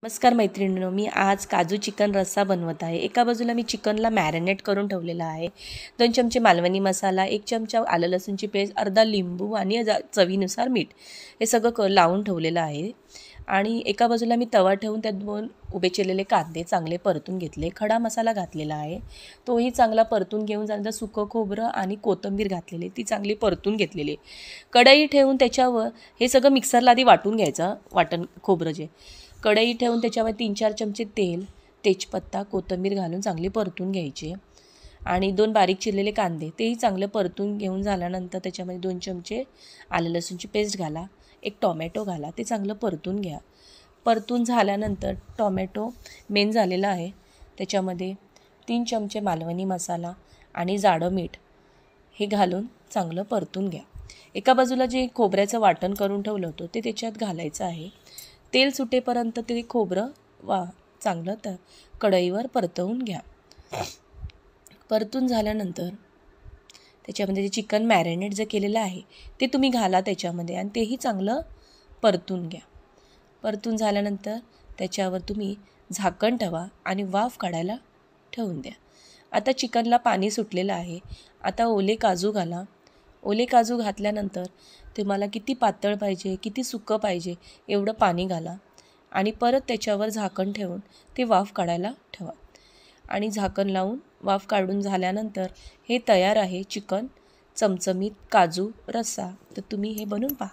नमस्कार मैत्रिणींनो, मी आज काजू चिकन रस्सा बनवत आहे। एका बाजूला मी चिकनला मॅरिनेट करून ठेवलेला आहे। 2 चमचे मालवणी मसाला, 1 चमचा आलं लसूणची पेस्ट, अर्धा लिंबू आणि चवीनुसार मीठ हे सगळं लावून ठेवलेलं आहे। आणि एका बाजूला मी तवा ठेवून त्यात 2 उभे चिरलेले कांदे चांगले परतून घेतले। खडा मसाला घातलेला आहे, तोही चांगला परतून घेऊन झाल्यानंतर सुकं खोबरं आणि कोथिंबीर घातलेली, ती चांगली परतून घेतलेली। कढई ठेवून त्याच्यावर हे सगळं मिक्सरला आधी वाटून घ्यायचं, वाटण खोबरं जे कढई ठेवून त्याच्यावर 3-4 चमचे तेल, तेजपत्ता, कोथिंबीर घालून चांगली परतून घ्यायची। आणि 2 बारीक चिरलेले कांदे तेही चांगलं परतून घेऊन झाल्यानंतर त्याच्यामध्ये 2 चमचे आलं लसूणची पेस्ट घाला, 1 टोमॅटो घाला, ते चांगलं परतून घ्या। परतून झाल्यानंतर टोमॅटो मेन झालेला आहे, त्याच्यामध्ये 3 चमचे मालवणी मसाला आणि जाडं मीठ हे घालून चांगलं परतून घ्या। एका बाजूला जे खोबऱ्याचं वाटण करून ठेवलं होतं ते त्याच्यात घालायचं आहे। तेल सुटेपर्यंत ते खोबरं चांगलं कढईवर परतवून घ्या। परतून झाल्यानंतर त्याच्यामध्ये जे चिकन मॅरिनेट जे केलेलं आहे ते तुम्ही घाला त्याच्यामध्ये आणि तेही चांगलं परतून घ्या। परतून झाल्यानंतर त्याच्यावर तुम्ही झाकण ठेवा आणि वाफ काढायला ठेवून द्या। आता चिकनला पाणी सुटलेलं आहे, आता ओले काजू घाला। ओले काजू घातल्यानंतर तुम्हाला किती पातळ पाहिजे, किती सुकं पाहिजे एवढं पाणी घाला आणि परत त्याच्यावर झाकण ठेवून ते वाफ काढायला ठेवा। आणि झाकण लावून वाफ काढून झाल्यानंतर हे तयार आहे चिकन चमचमीत काजू रस्सा। तर तुम्ही हे बनवून पहा।